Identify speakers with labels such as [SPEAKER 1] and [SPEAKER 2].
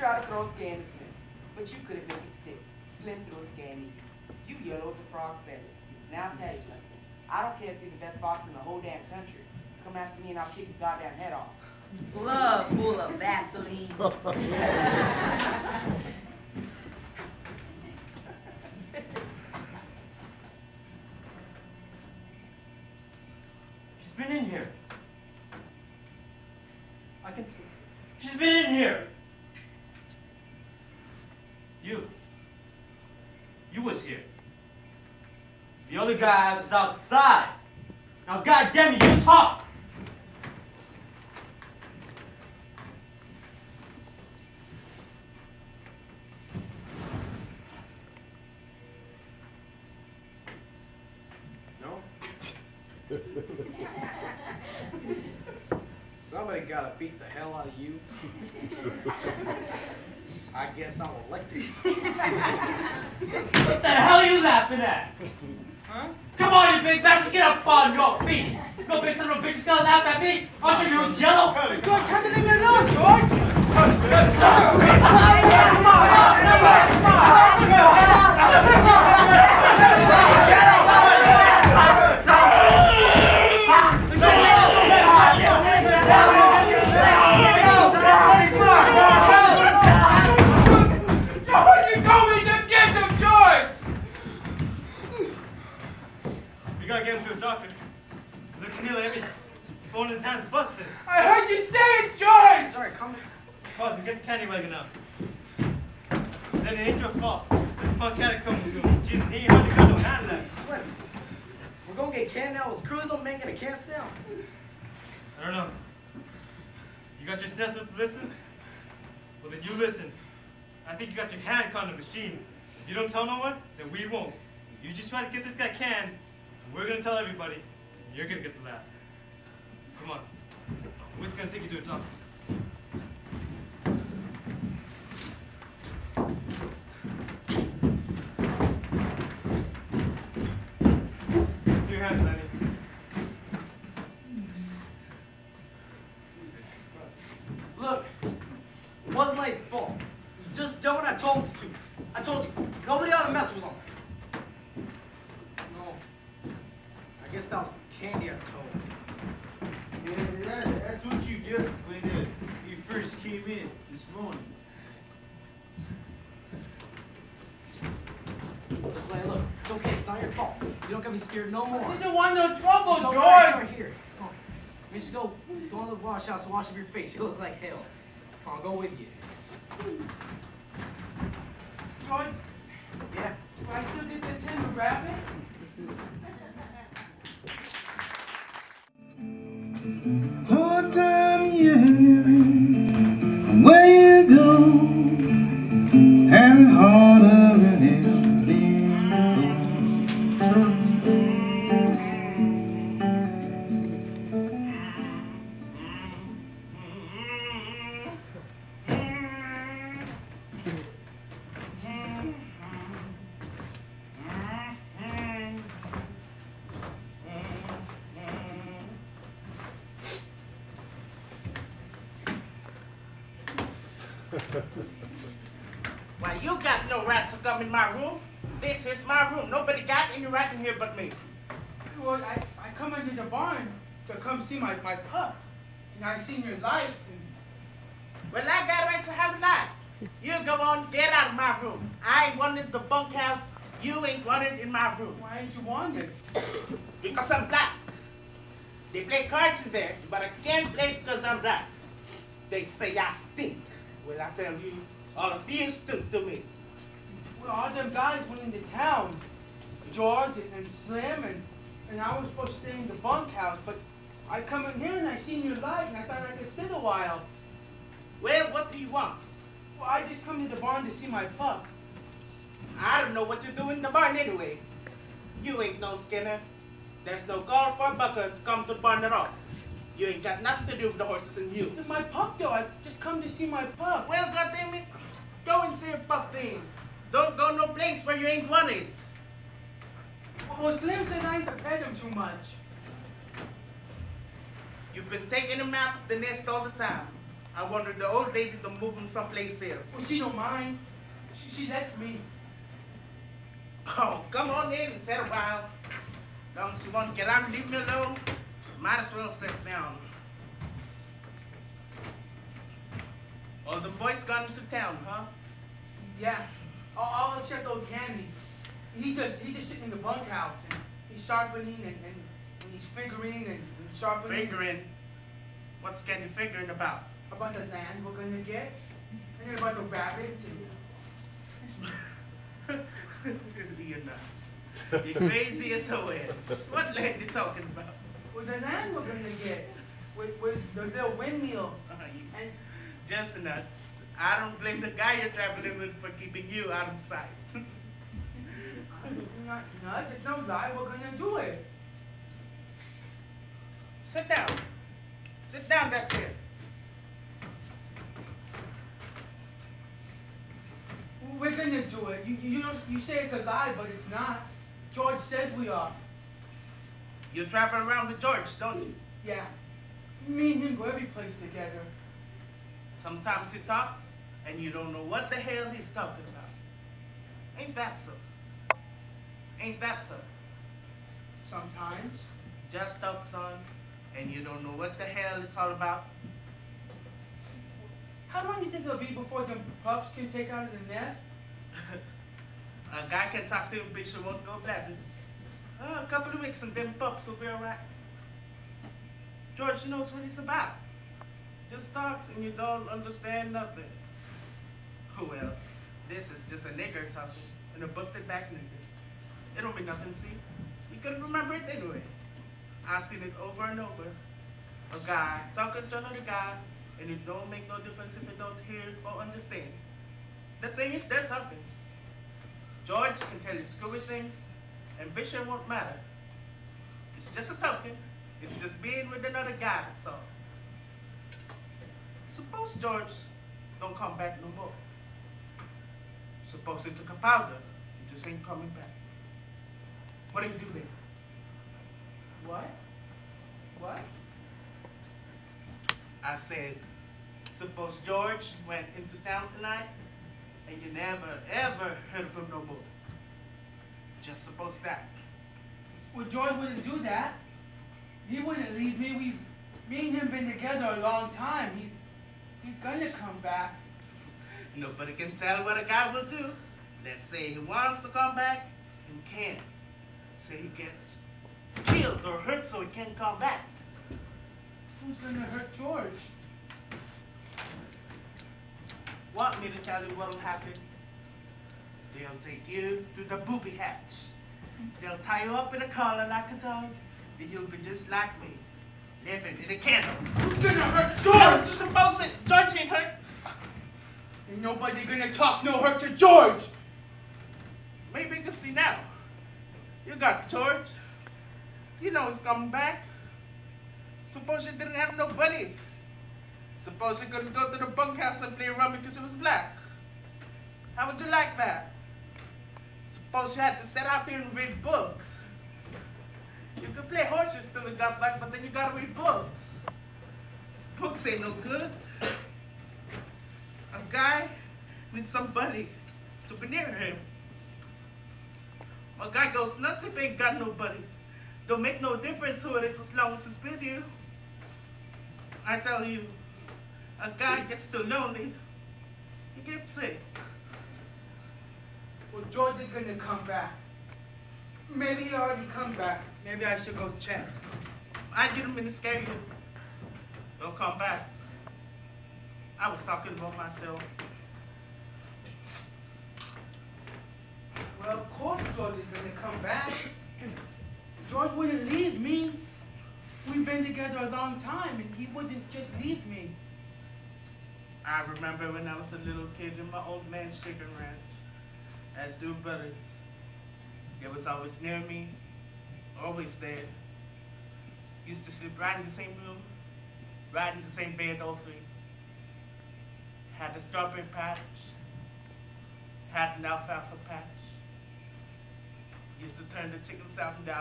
[SPEAKER 1] try to throw a scan to Slim, but you couldn't make it stick. Slim threw a scan to you. You yellow as a frog's feather. Now I'll tell you something. I don't care if you're the best boxer in the whole damn country. Come after me and I'll kick your goddamn head off.
[SPEAKER 2] Glove full of Vaseline.
[SPEAKER 3] She's been in here. I can see. She's been in here. You was here. The other guy is outside. Now, goddamn it, you talk.
[SPEAKER 4] No? Somebody gotta beat the hell out of you. I guess I'm elected.
[SPEAKER 3] What the hell are you laughing at?
[SPEAKER 4] Huh?
[SPEAKER 3] Come on, you big bastard, get up on your feet. No big son of a bitch is gonna laugh at me. I'll show you who's yellow.
[SPEAKER 4] George, how did they get on, George?
[SPEAKER 3] Gotta get him to a doctor. Looks to me like every bone in his hand's busted.
[SPEAKER 4] I heard you say it, George! Sorry, come down.
[SPEAKER 3] Pause and get the candy wagon out. Then it ain't your fault. This punk had it coming to him. Jesus, he ain't hardly got no hand left.
[SPEAKER 4] Slim, we're gonna get canned now. Is Cruz on making a cast down?
[SPEAKER 3] I don't know. You got your senses to listen? Well, then you listen. I think you got your hand caught in the machine. If you don't tell no one, then we won't. You just try to get this guy canned. We're gonna tell everybody, and you're gonna get the laugh. Come on. We're just gonna take you to a doctor. See your hands, Lenny.
[SPEAKER 4] Look, it wasn't Lenny's fault. He just done what I told him to. I told you, nobody ought to mess with him. No. I guess that was the candy I told.
[SPEAKER 5] Yeah, that's what you did when you first came in this morning.
[SPEAKER 4] Look, Lenny, look, it's okay, it's not your fault. You don't gotta be scared no more.
[SPEAKER 5] I didn't want no trouble,
[SPEAKER 4] It's all
[SPEAKER 5] George!
[SPEAKER 4] right, right here. Come on. We just go into the wash house and wash up your face. You look like hell. Come on, I'll go with you.
[SPEAKER 5] George,
[SPEAKER 4] Yeah.
[SPEAKER 5] do I still get the tin to wrap it?
[SPEAKER 6] Hard time you're living, where you go, and harder than it's been before.
[SPEAKER 7] Why, you got no right to come in my room. This is my room. Nobody got any right in here but me.
[SPEAKER 5] Well, I come into the barn to come see my pup. And I seen your light. And
[SPEAKER 7] Well, I got a right to have a life. You go on, get out of my room. I ain't wanted the bunkhouse. You ain't wanted in my room.
[SPEAKER 5] why ain't you wanted?
[SPEAKER 7] Because I'm black. They play cards in there, but I can't play because I'm black. They say I stink. Well, I tell you, all of you stink to me.
[SPEAKER 5] Well, all them guys went into town. George and Slim and I was supposed to stay in the bunkhouse, but I come in here and I seen your light and I thought I could sit a while.
[SPEAKER 7] Well, what do you want?
[SPEAKER 5] Well, I just come to the barn to see my pup.
[SPEAKER 7] I don't know what you do in the barn anyway. You ain't no skinner. There's no call for a bucker to come to the barn at all. You ain't got nothing to do with the horses and mules.
[SPEAKER 5] It's my pup, though. I just come to see my pup.
[SPEAKER 7] Well, goddammit, go and see your pup then. Don't go no place where you ain't wanted.
[SPEAKER 5] Well, Slim said I ain't to pet him too much.
[SPEAKER 7] You've been taking him out of the nest all the time. I wanted the old lady to move him someplace else.
[SPEAKER 5] Well, she don't mind. She lets me.
[SPEAKER 7] Oh, come on in and sit a while. Long as you want to get out and leave me alone, might as well sit down. Oh, the boy's gone into town, huh?
[SPEAKER 5] Yeah. All except old Candy. He's just sitting in the bunkhouse and he's sharpening and he's figuring and sharpening.
[SPEAKER 7] Figuring? What's Candy figuring about?
[SPEAKER 5] About the land we're gonna get. And then about the rabbits and
[SPEAKER 7] You're nuts. You're crazy as a witch. What land you talking about?
[SPEAKER 5] well, the land we're gonna get. With the little windmill. And
[SPEAKER 7] Just nuts. I don't blame the guy you're traveling with for keeping you out of sight.
[SPEAKER 5] not nuts, it's no lie, we're gonna do it.
[SPEAKER 7] Sit down. Sit down back there.
[SPEAKER 5] We're gonna do it. You say it's a lie, but it's not. George says we are.
[SPEAKER 7] You travel around with George, don't you?
[SPEAKER 5] Yeah. Me and him go every place together.
[SPEAKER 7] Sometimes he talks, and you don't know what the hell he's talking about. Ain't that so? Ain't that so?
[SPEAKER 5] Sometimes.
[SPEAKER 7] Just talks on, and you don't know what the hell it's all about.
[SPEAKER 5] How long do you think it'll be before them pups can take out of the nest?
[SPEAKER 7] A guy can talk to him, Bishop won't go blabbing. A couple of weeks and them pups will be alright. George knows what he's about. Just talks and you don't understand nothing. Well, this is just a nigger talking, and a busted back nigger. It don't mean nothing, see? You can remember it anyway. I've seen it over and over. A guy talking to another guy, and it don't make no difference if you don't hear or understand. The thing is, they're talking. George can tell you screwy things, and Bishop won't matter. It's just a token. It's just being with another guy, that's all. Suppose George don't come back no more. Suppose he took a powder and just ain't coming back. What do you do then?
[SPEAKER 5] What? What?
[SPEAKER 7] I said, suppose George went into town tonight and you never, ever heard of him no more. Just suppose that.
[SPEAKER 5] Well, George wouldn't do that. He wouldn't leave me. Me and him been together a long time. He's gonna come back.
[SPEAKER 7] Nobody can tell what a guy will do. Let's say he wants to come back and can't. Say he gets killed or hurt so he can't come back.
[SPEAKER 5] Who's gonna hurt George?
[SPEAKER 7] Want me to tell you what'll happen? They'll take you to the booby hatch. They'll tie you up in a collar like a dog, and you'll be just like me, living in a kennel.
[SPEAKER 5] Who's gonna hurt
[SPEAKER 7] I
[SPEAKER 5] George?
[SPEAKER 7] was supposed to. George ain't hurt.
[SPEAKER 5] Ain't nobody gonna talk no hurt to George.
[SPEAKER 7] Maybe you can see now. You got George. You know he's coming back. Suppose you didn't have nobody. Suppose you couldn't go to the bunkhouse and play rummy because it was black. How would you like that? Suppose you had to sit out there and read books. You could play horses till it got black, but then you gotta read books. Books ain't no good. A guy needs somebody to be near him. A guy goes nuts if he ain't got nobody. Don't make no difference who it is as long as it's with you. I tell you, a guy gets too lonely, he gets sick.
[SPEAKER 5] Well, George is gonna come back. Maybe he already come back. Maybe I should go check.
[SPEAKER 7] I didn't mean to scare you. Don't come back. I was talking about myself.
[SPEAKER 5] Well, of course George is gonna come back. George wouldn't leave me. We've been together a long time, and he wouldn't just leave me.
[SPEAKER 7] I remember when I was a little kid in my old man's chicken ranch. I had two brothers. They was always near me, always there. Used to sleep right in the same room, right in the same bed, all three. Had a strawberry patch, had an alfalfa patch. Used to turn the chickens out and down.